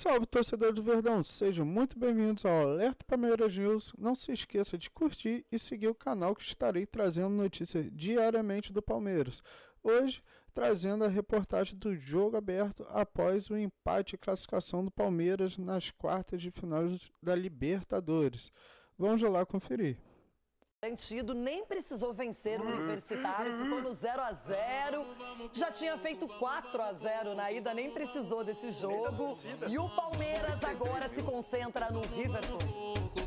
Salve, torcedor do Verdão! Sejam muito bem-vindos ao Alerta Palmeiras News. Não se esqueça de curtir e seguir o canal que estarei trazendo notícias diariamente do Palmeiras. Hoje, trazendo a reportagem do jogo aberto após o empate e classificação do Palmeiras nas quartas de final da Libertadores. Vamos lá conferir. Garantido, nem precisou vencer o Universitário, ficou no 0-0, já tinha feito 4-0 na ida, nem precisou desse jogo. E o Palmeiras agora se concentra no River Plate.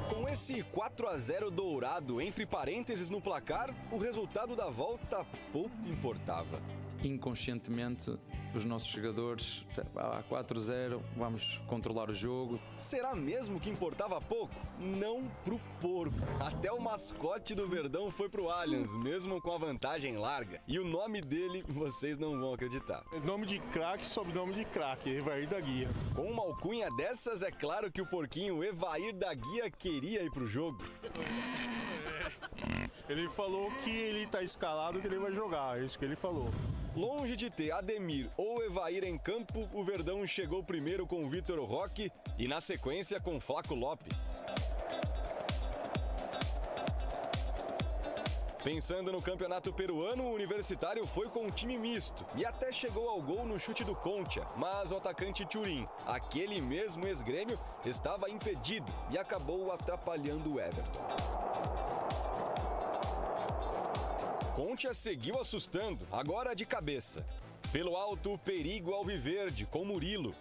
Com esse 4-0 dourado entre parênteses no placar, o resultado da volta pouco importava. Inconscientemente, os nossos jogadores, a 4-0, vamos controlar o jogo. Será mesmo que importava pouco? Não pro porco. Até o mascote do Verdão foi pro Allianz, mesmo com a vantagem larga. E o nome dele, vocês não vão acreditar. Nome de craque, sobrenome de craque, Evair da Guia. Com uma alcunha dessas, é claro que o porquinho Evair da Guia queria ir pro jogo. Ele falou que ele tá escalado, que ele vai jogar, é isso que ele falou. Longe de ter Ademir ou Evair em campo, o Verdão chegou primeiro com Vitor Roque e na sequência com Flaco Lopes. Pensando no campeonato peruano, o Universitário foi com um time misto e até chegou ao gol no chute do Concha, mas o atacante Turim, aquele mesmo ex-grêmio, estava impedido e acabou atrapalhando o Everton. Concha seguiu assustando, agora de cabeça. Pelo alto, o perigo alviverde, com Murilo.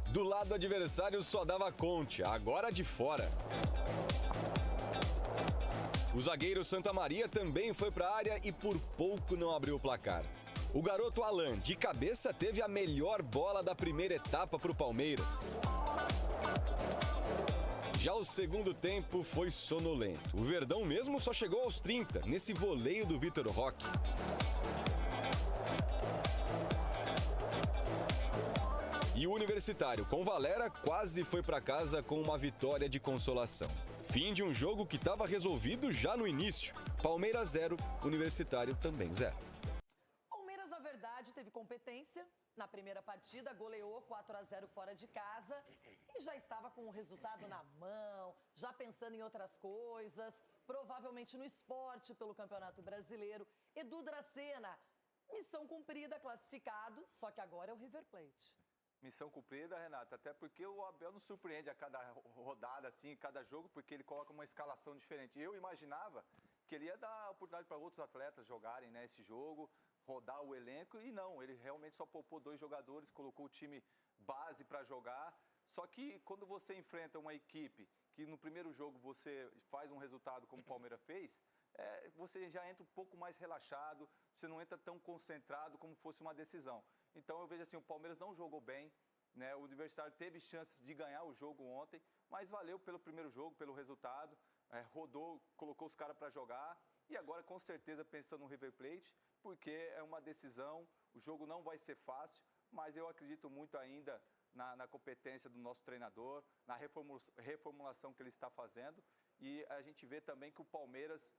Do lado adversário só dava Concha, agora de fora. O zagueiro Santa Maria também foi para a área e por pouco não abriu o placar. O garoto Alan, de cabeça, teve a melhor bola da primeira etapa para o Palmeiras. Já o segundo tempo foi sonolento. O Verdão mesmo só chegou aos 30, nesse voleio do Vitor Roque. E o Universitário, com Valera, quase foi para casa com uma vitória de consolação. Fim de um jogo que estava resolvido já no início. Palmeiras 0, Universitário também 0. Palmeiras, na verdade, teve competência. Na primeira partida, goleou 4-0 fora de casa e já estava com o resultado na mão, já pensando em outras coisas, provavelmente no esporte pelo Campeonato Brasileiro. Edu Dracena, missão cumprida, classificado, só que agora é o River Plate. Missão cumprida, Renata, até porque o Abel nos surpreende a cada rodada, assim, cada jogo, porque ele coloca uma escalação diferente. Eu imaginava que ele ia dar oportunidade para outros atletas jogarem, né, esse jogo, rodar o elenco, e não, ele realmente só poupou 2 jogadores, colocou o time base para jogar. Só que quando você enfrenta uma equipe que no primeiro jogo você faz um resultado como o Palmeiras fez, você já entra um pouco mais relaxado, você não entra tão concentrado como fosse uma decisão. Então eu vejo assim, o Palmeiras não jogou bem, né? O Universitário teve chances de ganhar o jogo ontem, mas valeu pelo primeiro jogo, pelo resultado, rodou, colocou os caras para jogar, e agora com certeza pensando no River Plate, porque é uma decisão, o jogo não vai ser fácil, mas eu acredito muito ainda na competência do nosso treinador, na reformulação que ele está fazendo, e a gente vê também que o Palmeiras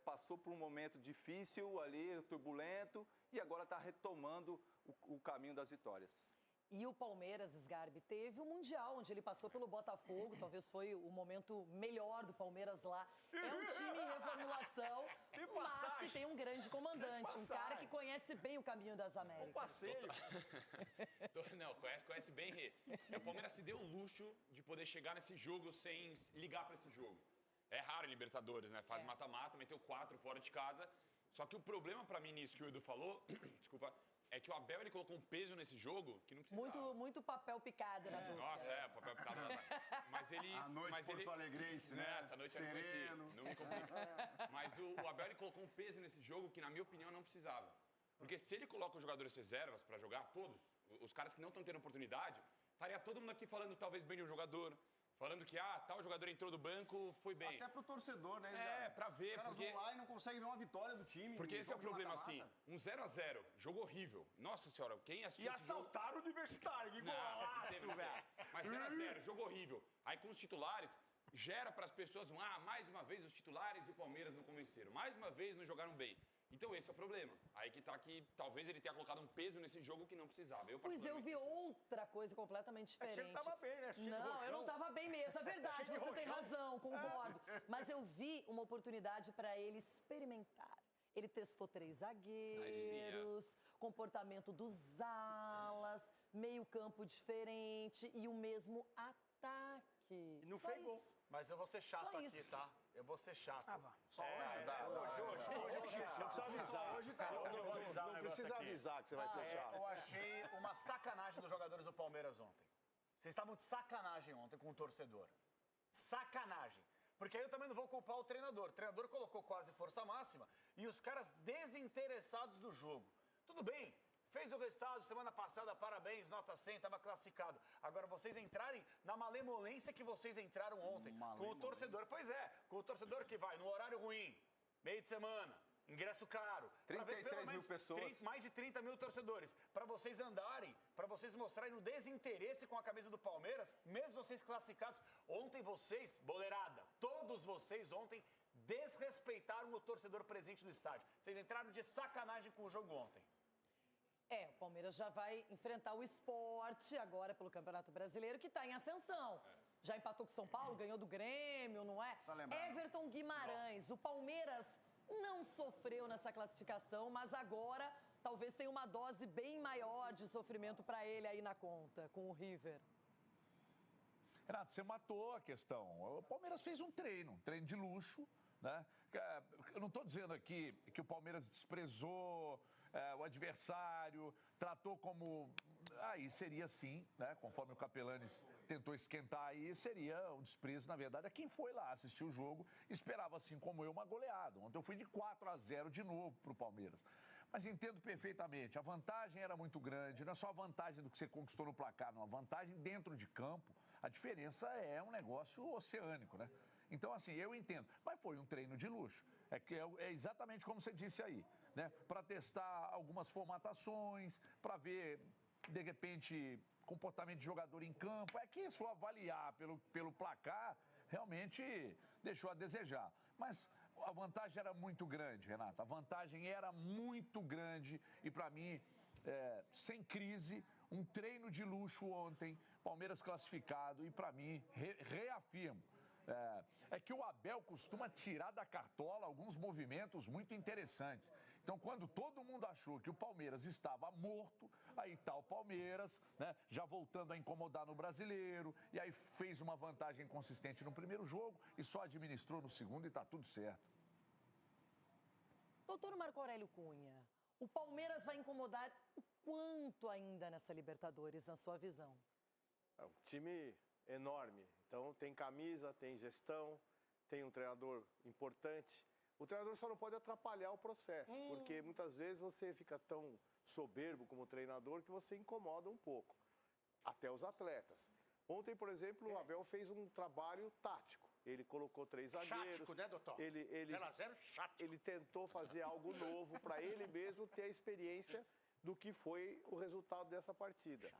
passou por um momento difícil ali, turbulento, e agora está retomando o caminho das vitórias. E o Palmeiras, Sgarbi, teve um Mundial, onde ele passou pelo Botafogo, talvez foi o momento melhor do Palmeiras lá. É um time em reformulação, mas que tem um grande comandante, um cara que conhece bem o caminho das Américas. Um passeio. Não, conhece bem, Rê. O Palmeiras se deu o luxo de poder chegar nesse jogo sem ligar para esse jogo. É raro em Libertadores, né? Faz mata-mata, meteu 4 fora de casa. Só que o problema para mim nisso que o Edu falou, desculpa, é que o Abel ele colocou um peso nesse jogo que não precisava. Muito papel picado na boca. Nossa, papel picado. Mas ele... A noite porto-alegrense, né? Essa noite sereno. Não me complica. Mas o Abel ele colocou um peso nesse jogo que, na minha opinião, não precisava. Porque se ele coloca os jogadores reservas para jogar, todos, os caras que não estão tendo oportunidade, estaria todo mundo aqui falando talvez bem de um jogador, falando que, tal jogador entrou do banco, foi bem. Até pro torcedor, né? Pra ver. Os caras vão lá e não conseguem ver uma vitória do time. Porque esse é o problema, assim. Um 0-0, jogo horrível. Nossa senhora, quem assistiu E assaltaram o Universitário, que golaço, velho. Mas 0-0, jogo horrível. Aí com os titulares, gera para as pessoas, mais uma vez os titulares do Palmeiras não convenceram. Mais uma vez não jogaram bem. Então esse é o problema. Aí que tá que talvez ele tenha colocado um peso nesse jogo que não precisava. Pois eu vi outra coisa completamente diferente. você não tava bem, né? Não, eu não tava bem mesmo. É verdade, você tem razão, concordo. Mas eu vi uma oportunidade para ele experimentar. Ele testou 3 zagueiros, comportamento dos alas, meio campo diferente e o mesmo ataque. E não Só fez gol. isso. Mas eu vou ser chato Só aqui, isso. tá? Eu vou ser chato. Só hoje eu vou ser chato. Não precisa avisar. Hoje tá. Hoje eu vou avisar um Não negócio precisa aqui. avisar que você vai ser chato. Eu achei uma sacanagem dos jogadores do Palmeiras ontem. Vocês estavam de sacanagem ontem com o torcedor. Sacanagem. Porque aí eu também não vou culpar o treinador. O treinador colocou quase força máxima e os caras desinteressados do jogo. Tudo bem, fez o resultado semana passada, parabéns, nota 100, estava classificado. Agora vocês entrarem na malemolência que vocês entraram ontem com o torcedor. Pois é, com o torcedor que vai no horário ruim, meio de semana, ingresso caro. pra ver 33 mil pessoas. Mais de 30 mil torcedores. Para vocês andarem, para vocês mostrarem o desinteresse com a camisa do Palmeiras, mesmo vocês classificados. Ontem vocês, boleirada, todos vocês ontem desrespeitaram o torcedor presente no estádio. Vocês entraram de sacanagem com o jogo ontem. O Palmeiras já vai enfrentar o Sport agora pelo Campeonato Brasileiro, que está em ascensão. Já empatou com o São Paulo, ganhou do Grêmio, não é? Everton Guimarães, o Palmeiras não sofreu nessa classificação, mas agora talvez tenha uma dose bem maior de sofrimento para ele aí na conta, com o River. Renato, você matou a questão. O Palmeiras fez um treino de luxo, né? Eu não estou dizendo aqui que o Palmeiras desprezou o adversário, tratou como... Aí seria sim, né? Conforme o Capelanes tentou esquentar aí, seria um desprezo, na verdade, a quem foi lá assistir o jogo, esperava, assim como eu, uma goleada. Ontem eu fui de 4-0 de novo para o Palmeiras. Mas entendo perfeitamente, a vantagem era muito grande, não é só a vantagem do que você conquistou no placar, não, a vantagem dentro de campo, a diferença é um negócio oceânico, né? Então, assim, eu entendo, mas foi um treino de luxo, é exatamente como você disse aí, né? Para testar algumas formatações, para ver, de repente, comportamento de jogador em campo, é que isso avaliar pelo placar, realmente deixou a desejar, mas... A vantagem era muito grande, Renata. A vantagem era muito grande e, para mim, sem crise, um treino de luxo ontem, Palmeiras classificado e, para mim, reafirmo. É que o Abel costuma tirar da cartola alguns movimentos muito interessantes. Então, quando todo mundo achou que o Palmeiras estava morto, aí tá o Palmeiras, né, já voltando a incomodar no Brasileiro, e aí fez uma vantagem consistente no primeiro jogo e só administrou no segundo e tá tudo certo. Doutor Marco Aurélio Cunha, o Palmeiras vai incomodar o quanto ainda nessa Libertadores, na sua visão? É um time enorme. Então tem camisa, tem gestão, tem um treinador importante. O treinador só não pode atrapalhar o processo, porque muitas vezes você fica tão soberbo como treinador que você incomoda um pouco, até os atletas. Ontem, por exemplo, o Abel fez um trabalho tático. Ele colocou 3 zagueiros. Chático, né, doutor? 0-0, chático. Ele tentou fazer algo novo para ele mesmo ter a experiência do que foi o resultado dessa partida.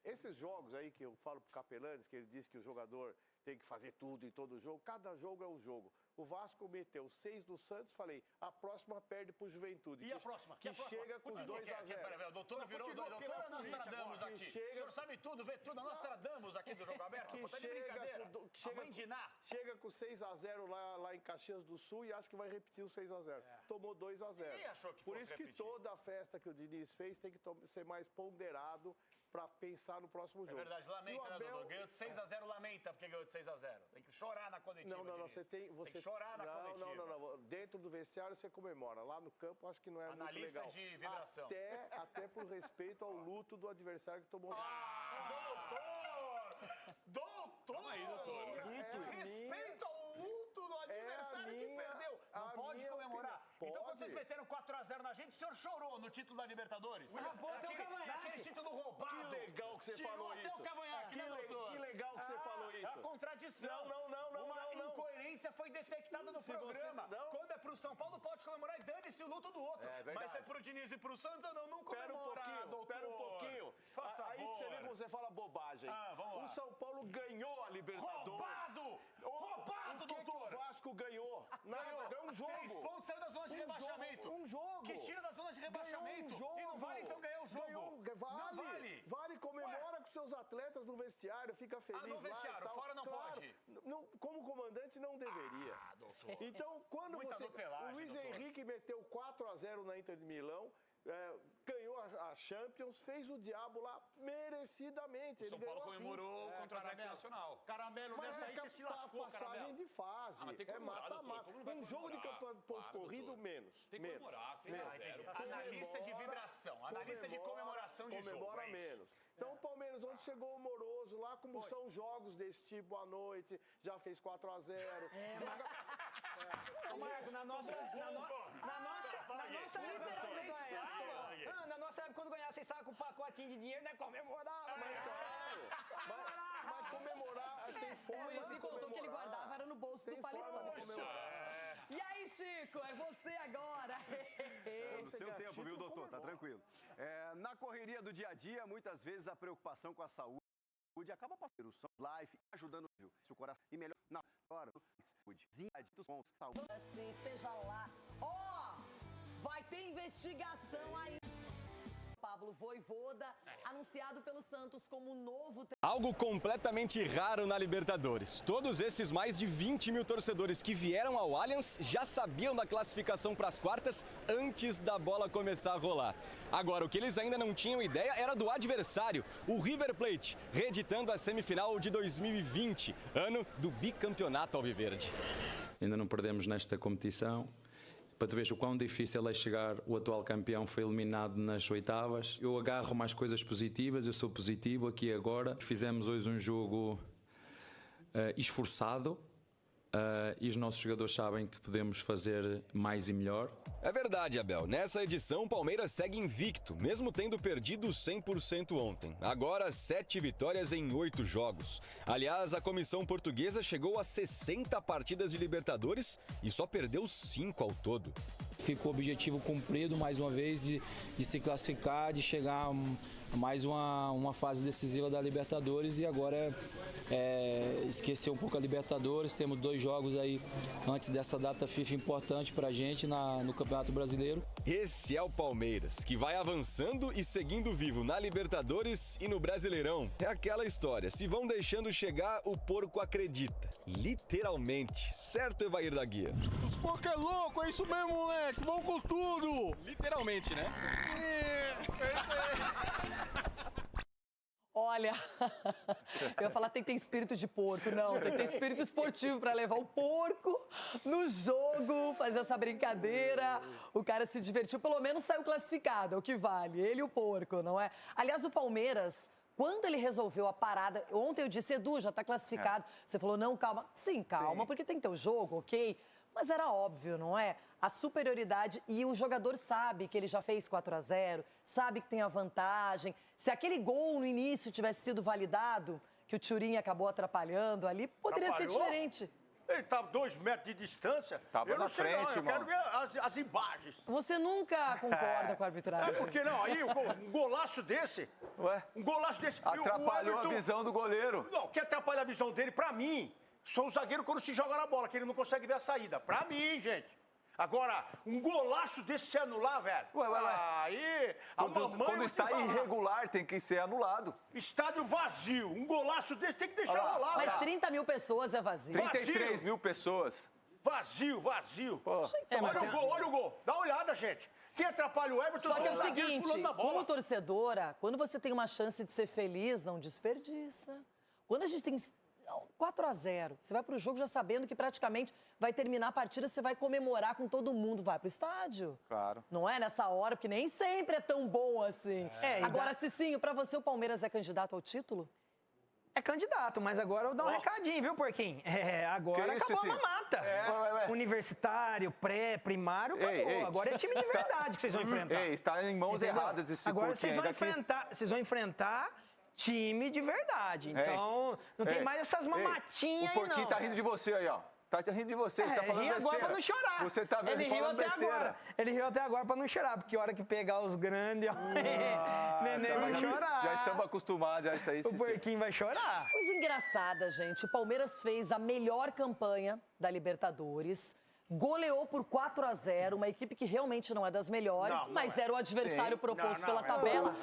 Esses jogos aí que eu falo pro Capelanes, que ele diz que o jogador tem que fazer tudo em todo jogo, cada jogo é um jogo. O Vasco meteu 6 do Santos, falei, a próxima perde pro Juventude. E a próxima? Que chega com os 2-0. O doutor virou doutor Nostradamus aqui. O senhor sabe tudo, vê tudo. A Nostradamus aqui do Jogo Aberto. Que Tá de brincadeira. Chega com 6-0 lá em Caxias do Sul e acha que vai repetir o 6-0. Tomou 2-0. Ninguém achou que Por fosse isso que repetir. toda a festa que o Diniz fez tem que ser mais ponderado para pensar no próximo jogo. É verdade, lamenta, E o Abel... né, doutor? Ganhou de 6-0, lamenta porque ganhou de 6-0. Tem que chorar na coletiva. Não, Diniz. você tem que chorar na coletiva. Não. Dentro do vestiário você comemora. Lá no campo acho que não é Analista muito legal. de vibração. Até por respeito ao luto do adversário que tomou. Doutor! Calma aí, doutor. Respeito ao luto do adversário que perdeu. Não pode comemorar. Então, quando vocês meteram 4-0 na gente, o senhor chorou no título da Libertadores? Aquele título roubado. Que legal que você falou isso. Tirou até o cavanhaque, né, doutor? Que legal que você falou isso. É a contradição. Uma incoerência foi detectada no programa. Quando é pro São Paulo, pode comemorar e dane-se o luto do outro. Mas se é pro Diniz e pro Santos, não comemora, doutor. Pera um pouquinho. Faça Aí você vê como você fala bobagem. Vamos lá. O São Paulo ganhou a Libertadores. Roubado, doutor! O Vasco ganhou. Ganhou um jogo. 3 pontos saiu da zona de rebaixamento. Um jogo. jogo. Que tira da zona de rebaixamento. Ganhou um jogo. E não vale então ganhar o jogo. Vale. Não vale. Vale, comemora com seus atletas no vestiário, fica feliz no vestiário, lá e tal. fora não Claro, pode. Como comandante não deveria. Doutor. Então, quando Muita você... nutelagem, O Luiz doutor. Henrique meteu 4-0 na Inter de Milão, ganhou a Champions, fez o diabo lá merecidamente. O São Paulo comemorou contra o Atlético Nacional. Caramelo, Mas nessa aí você se lascou, passagem Caramelo. de fase. mas tem que É comemorar, doutor. mata-mata. Como não vai Um jogo de comemorar? ponto Para, corrido, doutor. menos. Tem que menos. comemorar, 6 a 0. Analista de vibração. Analista de comemoração de jogo. Comemora é isso. menos. Então o Palmeiras ontem chegou moroso lá, como são jogos desse tipo à noite, já fez 4-0. Ô, Marco, na nossa época, Literalmente se lascou. na nossa época, quando ganhava, você estava com um pacotinho de dinheiro, né? Comemorava. Mas comemorar tem forma O de Luizinho contou que ele comemorar. guardava, era no bolso Tem do forma de paletó. comemorar. E aí, Chico, é você agora. No seu tempo, viu, doutor? Tá tranquilo. Na correria do dia a dia, muitas vezes a preocupação com a saúde acaba passando o São Life, ajudando o coração e melhor na hora. Saúde. Saúde. Assim, esteja lá. Vai ter investigação aí. Pablo Vojvoda, anunciado pelo Santos como novo... Algo completamente raro na Libertadores. Todos esses mais de 20 mil torcedores que vieram ao Allianz já sabiam da classificação para as quartas antes da bola começar a rolar. Agora, o que eles ainda não tinham ideia era do adversário, o River Plate, reeditando a semifinal de 2020, ano do bicampeonato alviverde. Ainda não perdemos nesta competição. Para tu veres o quão difícil é chegar, o atual campeão foi eliminado nas oitavas. Eu agarro mais coisas positivas, eu sou positivo aqui e agora. Fizemos hoje um jogo esforçado e os nossos jogadores sabem que podemos fazer mais e melhor. É verdade, Abel. Nessa edição, o Palmeiras segue invicto, mesmo tendo perdido 100% ontem. Agora, 7 vitórias em 8 jogos. Aliás, a comissão portuguesa chegou a 60 partidas de Libertadores e só perdeu 5 ao todo. Ficou o objetivo cumprido mais uma vez de se classificar, de chegar a mais uma fase decisiva da Libertadores e agora esquecer um pouco a Libertadores. Temos 2 jogos aí antes dessa data FIFA importante pra gente no Campeonato Brasileiro. Esse é o Palmeiras, que vai avançando e seguindo vivo na Libertadores e no Brasileirão. É aquela história, se vão deixando chegar, o porco acredita. Literalmente. Certo, Evair da Guia? Os porcos é louco, é isso mesmo, moleque. Vamos com tudo. Literalmente, né? Olha, eu ia falar tem que ter espírito de porco. Não, tem que ter espírito esportivo para levar o porco no jogo, fazer essa brincadeira. O cara se divertiu, pelo menos saiu classificado, é o que vale. Ele e o porco, não é? Aliás, o Palmeiras, quando ele resolveu a parada... Ontem eu disse, Edu, já está classificado. Você falou, não, calma. Sim, calma, porque tem que ter o jogo, ok? Mas era óbvio, não é? A superioridade e o jogador sabe que ele já fez 4-0, sabe que tem a vantagem. Se aquele gol no início tivesse sido validado, que o Thuram acabou atrapalhando ali, poderia ser diferente. Ele estava 2 metros de distância. Tava eu não na sei frente, não, eu quero ver as imagens. Você nunca concorda com a arbitragem? Por que não? Aí, um golaço desse... Ué? Um golaço desse... Atrapalhou a visão do goleiro. Não, quer atrapalhar a visão dele, pra mim, são os zagueiros quando se joga na bola, que ele não consegue ver a saída. Pra mim, gente. Agora, um golaço desse se anular, velho. Ué. Aí, a mamãe... Quando está irregular, tem que ser anulado. Estádio vazio. Um golaço desse tem que deixar rolar, Mas cara. 30 mil pessoas é vazio. 33 mil pessoas. Vazio. Pô. Olha o gol. Dá uma olhada, gente. Quem atrapalha o Everton Só que é o são os zagueiros seguinte, pulando na bola. como torcedora, quando você tem uma chance de ser feliz, não desperdiça. Quando a gente tem 4-0, você vai pro jogo já sabendo que praticamente vai terminar a partida, você vai comemorar com todo mundo, vai pro estádio. Claro. Não é nessa hora, porque nem sempre é tão bom assim. Agora, Cicinho, pra você o Palmeiras é candidato ao título? É candidato, mas agora eu vou dar um recadinho, viu, Porquinho? Agora isso, acabou a Cici? mamata. Universitário, pré, primário, acabou. Agora é time de verdade que vocês vão enfrentar. Está em mãos Entendeu? erradas esse Agora Porquinho. vocês vão enfrentar time de verdade. Então, não tem mais essas mamatinhas aí, não. O Porquinho tá rindo de você aí, ó. Tá rindo de você, você tá falando ri besteira. agora pra não chorar. Você tá vendo, Ele riu falando até besteira. agora. Ele riu até agora pra não chorar, porque a hora que pegar os grandes, ó, neném vai chorar. Já estamos acostumados a isso aí. O Porquinho vai chorar. Coisa engraçada, gente. O Palmeiras fez a melhor campanha da Libertadores. goleou por 4-0, uma equipe que realmente não é das melhores, mas era o adversário proposto pela tabela.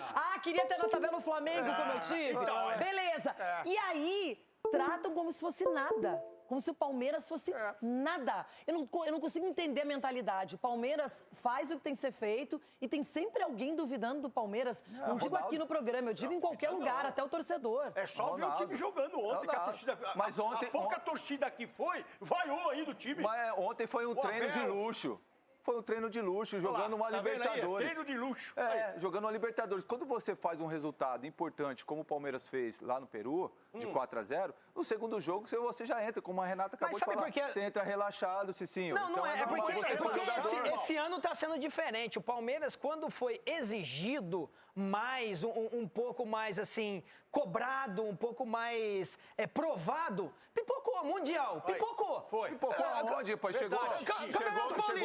Queria ter na tabela o Flamengo, como eu tive? Beleza. E aí, tratam como se fosse nada. Como se o Palmeiras fosse nada. Eu não consigo entender a mentalidade. O Palmeiras faz o que tem que ser feito e tem sempre alguém duvidando do Palmeiras. Não digo aqui no programa, eu digo em qualquer lugar, até o torcedor. É só ver o time jogando ontem, que a torcida... Mas ontem... A pouca torcida que foi, vaiou aí do time. Mas ontem foi um treino de luxo. Foi um treino de luxo, jogando uma Libertadores. Treino de luxo. Jogando uma Libertadores. Quando você faz um resultado importante, como o Palmeiras fez lá no Peru, de 4-0, no segundo jogo você já entra, como a Renata acabou de falar. Você entra relaxado, Cicinho. Não é porque jogador. esse ano está sendo diferente. O Palmeiras, quando foi exigido mais, um pouco mais assim, cobrado, um pouco mais provado, pipocou, Mundial, pipocou. Pipocou aonde, pai? Chegou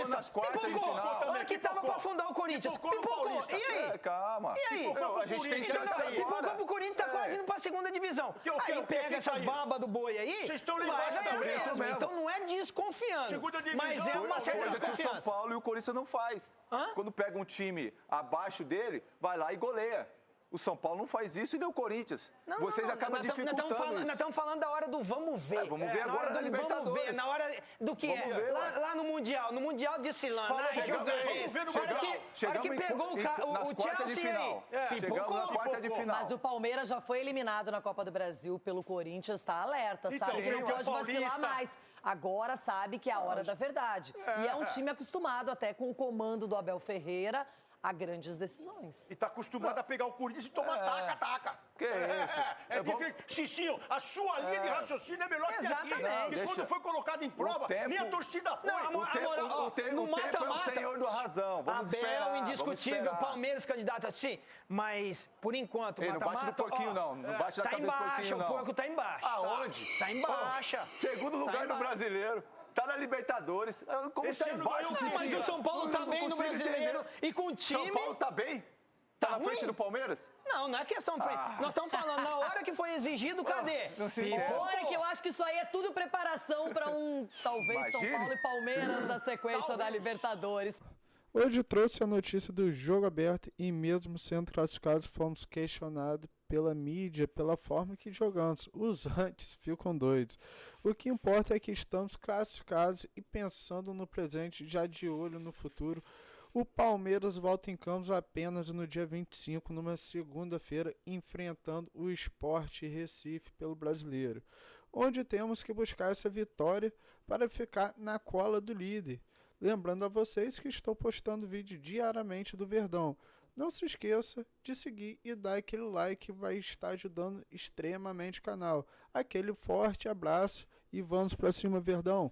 nas quartas de final. Olha que tava pra afundar o Corinthians. Pipocou. E aí? Calma. E aí? A gente tem chance agora. Pipocou pro Corinthians, tá quase indo pra segunda divisão. Aí pega essas babas do boi aí, vocês estão ligados também. Então não é desconfiando, mas é uma certa desconfiança. Que o São Paulo e o Corinthians não faz. Quando pega um time abaixo dele, vai lá e goleia. O São Paulo não faz isso e nem o Corinthians. Vocês acabam dificultando isso. Nós estamos falando da hora do vamos ver. Vamos ver agora na Libertadores. Vamos ver, na hora do que lá no Mundial. No Mundial de Silana. Chegamos que pegou o Chelsea aí. Chegamos na quarta de final. Mas o Palmeiras já foi eliminado na Copa do Brasil pelo Corinthians, está alerta, sabe que não pode vacilar mais. Agora sabe que é a hora da verdade. E é um time acostumado até com o comando do Abel Ferreira a grandes decisões. E tá acostumado a pegar o Corinthians e tomar taca-taca. Que isso? Cicinho, a sua linha de raciocínio é melhor que aqui. E quando foi colocado em prova, nem a torcida foi. O tempo é o senhor da razão. Vamos esperar. Abel, indiscutível, Palmeiras candidato assim. Mas, por enquanto, não bate no porquinho, não. Não bate na cabeça do porquinho, não. O porco tá embaixo. Aonde? Tá embaixo. Segundo lugar do Brasileiro. Tá na Libertadores. Como tá embaixo, mas o São Paulo tá bem no Brasileiro e com o time... São Paulo tá bem? Tá na frente do Palmeiras? Não é questão de frente. Nós estamos falando, na hora que foi exigido, cadê? Olha que eu acho que isso aí é tudo preparação para talvez São Paulo e Palmeiras da sequência da Libertadores. Hoje trouxe a notícia do jogo aberto e mesmo sendo classificados fomos questionados pela mídia, pela forma que jogamos. Os antes ficam doidos. O que importa é que estamos classificados e pensando no presente, já de olho no futuro. O Palmeiras volta em campo apenas no dia 25, numa segunda-feira, enfrentando o Sport Recife pelo Brasileiro, onde temos que buscar essa vitória para ficar na cola do líder. Lembrando a vocês que estou postando vídeo diariamente do Verdão. Não se esqueça de seguir e dar aquele like que vai estar ajudando extremamente o canal. Aquele forte abraço e vamos para cima, Verdão!